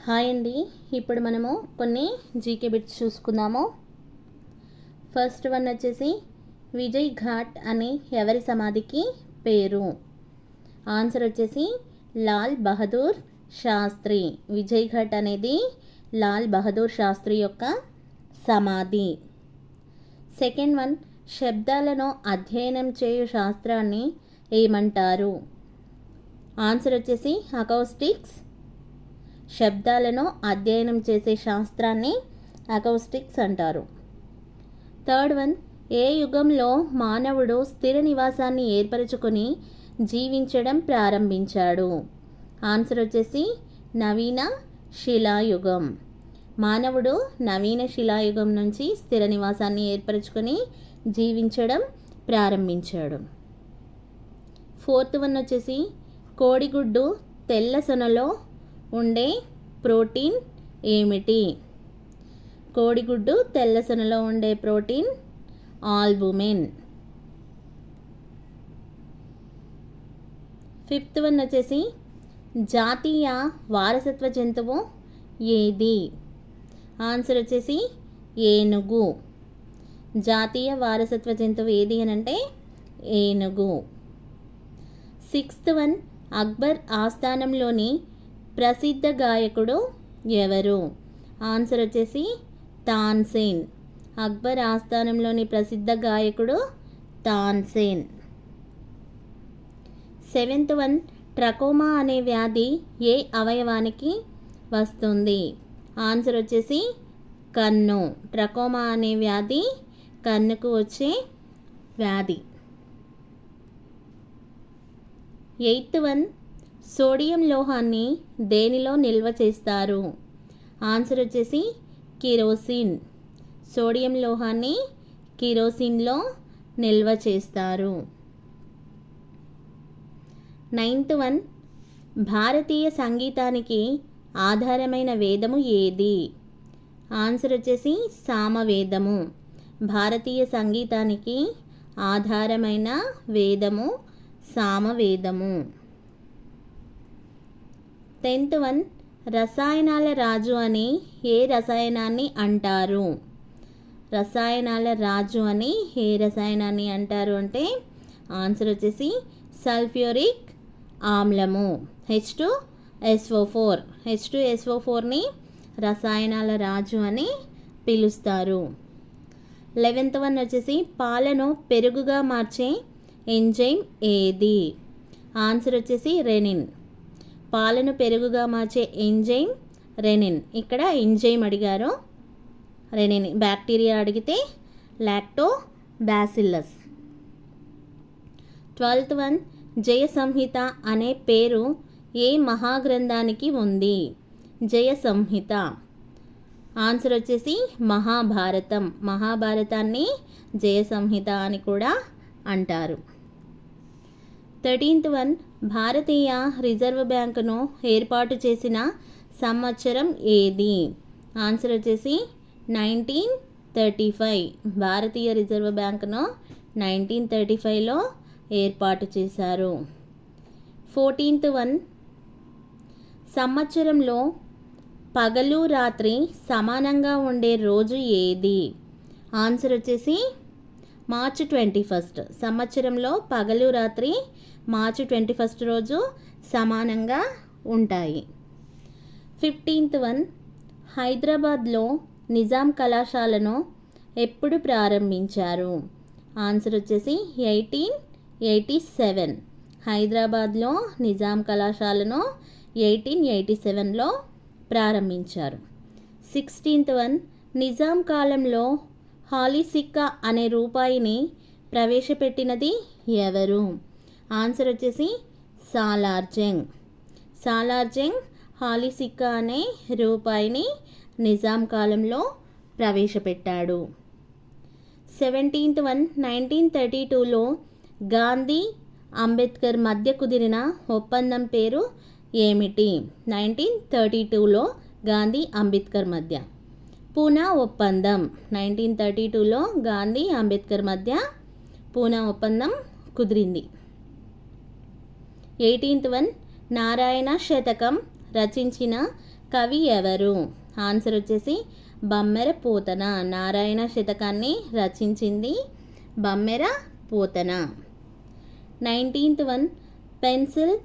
Hi అండి. ఇప్పుడు మనము కొన్ని జీకే బిట్స్ చూసుకుందాము. ఫస్ట్ వన్ వచ్చేసి విజయ్ ఘాట్ అని ఎవరి సమాధికి పేరు? ఆన్సర్ వచ్చేసి లాల్ బహదూర్ శాస్త్రి. విజయ్ ఘాట్ అనేది లాల్ బహదూర్ శాస్త్రి యొక్క సమాధి. సెకండ్ వన్, శబ్దాలను అధ్యయనం చేయు శాస్త్రాన్ని ఏమంటారు? ఆన్సర్ వచ్చేసి అకౌస్టిక్స్. శబ్దాలను అధ్యయనం చేసే శాస్త్రాన్ని అకౌస్టిక్స్ అంటారు. థర్డ్ వన్, ఏ యుగంలో మానవుడు స్థిర నివాసాన్ని ఏర్పరచుకొని జీవించడం ప్రారంభించాడు? ఆన్సర్ వచ్చేసి నవీన శిలాయుగం. మానవుడు నవీన శిలాయుగం నుంచి స్థిర నివాసాన్ని ఏర్పరచుకొని జీవించడం ప్రారంభించాడు. ఫోర్త్ వన్ వచ్చేసి కోడిగుడ్డు తెల్ల సొనలో ఉండే ప్రోటీన్ ఏమిటి? కోడిగుడ్డు తెల్ల సొనలో ఉండే ప్రోటీన్ ఆల్బుమిన్. ఫిఫ్త్ వన్ వచ్చేసి జాతీయ వారసత్వ జంతువు ఏది? ఆన్సర్ వచ్చేసి ఏనుగు. జాతీయ వారసత్వ జంతువు ఏది అని అంటే ఏనుగు. సిక్స్త్ వన్, అక్బర్ ఆస్థానంలోని ప్రసిద్ధ గాయకుడు ఎవరు? ఆన్సర్ వచ్చేసి తాన్సేన్. అక్బర్ ఆస్థానంలోని ప్రసిద్ధ గాయకుడు తాన్సేన్. సెవెంత్ వన్, ట్రకోమా అనే వ్యాధి ఏ అవయవానికి వస్తుంది? ఆన్సర్ వచ్చేసి కన్ను. ట్రకోమా అనే వ్యాధి కన్నుకు వచ్చే వ్యాధి. ఎయిత్ వన్, సోడియం లోహాన్ని దేనిలో నిల్వ చేస్తారు? ఆన్సర్ వచ్చేసి కిరోసిన్. సోడియం లోహాన్ని కిరోసిన్లో నిల్వ చేస్తారు. నైన్త్ వన్, భారతీయ సంగీతానికి ఆధారమైన వేదము ఏది? ఆన్సర్ వచ్చేసి సామవేదము. భారతీయ సంగీతానికి ఆధారమైన వేదము సామవేదము. 10th వన్, రసాయనాల రాజు అని ఏ రసాయనాన్ని అంటారు? రసాయనాల రాజు అని ఏ రసాయనాన్ని అంటారు అంటే ఆన్సర్ వచ్చేసి సల్ఫ్యూరిక్ ఆమ్లము. H2SO4. H2SO4ని రసాయనాల రాజు అని పిలుస్తారు. 11th వన్ వచ్చేసి పాలను పెరుగుగా మార్చే ఎంజైమ్ ఏది? ఆన్సర్ వచ్చేసి రెనిన్. పాలను పెరుగుగా మార్చే ఎంజైమ్ రెనిన్. ఇక్కడ ఎంజైమ్ అడిగారు, రెనిన్. బ్యాక్టీరియా అడిగితే లాక్టోబాసిల్లస్. 12th వన్, జయ సంహిత అనే పేరు ఏ మహాగ్రంథానికి ఉంది? జయ సంహిత. ఆన్సర్ వచ్చేసి మహాభారతం. మహాభారతాన్ని జయ సంహిత అని కూడా అంటారు. 13th వన్, భారతీయ రిజర్వ్ బ్యాంకును ఏర్పాటు చేసిన సంవత్సరం ఏది? ఆన్సర్ వచ్చేసి 1935. భారతీయ రిజర్వ్ బ్యాంకును 1935లో ఏర్పాటు చేశారు. 14th వన్, సంవత్సరంలో పగలు రాత్రి సమానంగా ఉండే రోజు ఏది? ఆన్సర్ వచ్చేసి మార్చి 21. సంవత్సరంలో పగలు రాత్రి మార్చి 21 రోజు సమానంగా ఉంటాయి. 15th వన్, హైదరాబాద్లో నిజాం కళాశాలను ఎప్పుడు ప్రారంభించారు? ఆన్సర్ వచ్చేసి 1887. హైదరాబాద్లో నిజాం కళాశాలను 1887లో ప్రారంభించారు. 16th వన్, నిజాం కాలంలో హాలీ సిక్కా అనే రూపాయిని ప్రవేశపెట్టినది ఎవరు? ఆన్సర్ వచ్చేసి సాలార్జంగ్. సాలార్జంగ్ హాలీ సిక్కా అనే రూపాయిని నిజాం కాలంలో ప్రవేశపెట్టాడు. 17th వన్, 1932లో గాంధీ అంబేద్కర్ మధ్య కుదిరిన ఒప్పందం పేరు ఏమిటి? 1932లో గాంధీ అంబేద్కర్ మధ్య పూనా ఒప్పందం. 1932లో గాంధీ అంబేద్కర్ మధ్య పూనా ఒప్పందం కుదిరింది. 18th వన్, నారాయణ శతకం రచించిన కవి ఎవరు? ఆన్సర్ వచ్చేసి బమ్మెర పోతన. నారాయణ శతకాన్ని రచించింది Bammera Pothana. 19th one, pencil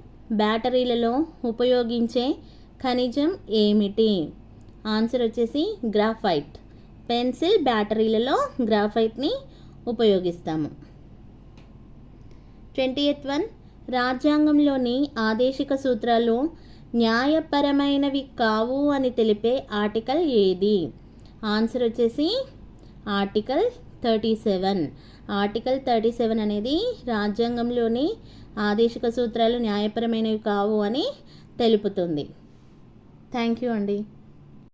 బ్యాటరీలలో ఉపయోగించే ఖనిజం ఏమిటి? ఆన్సర్ వచ్చేసి గ్రాఫైట్. పెన్సిల్ బ్యాటరీలలో గ్రాఫైట్ని ఉపయోగిస్తాము. 20th వన్, రాజ్యాంగంలోని ఆదేశిక సూత్రాలు న్యాయపరమైనవి కావు అని తెలిపే ఆర్టికల్ ఏది? ఆన్సర్ వచ్చేసి ఆర్టికల్ 37. ఆర్టికల్ 37 అనేది రాజ్యాంగంలోని ఆదేశిక సూత్రాలు న్యాయపరమైనవి కావు అని తెలుపుతుంది. థ్యాంక్ యూ అండి.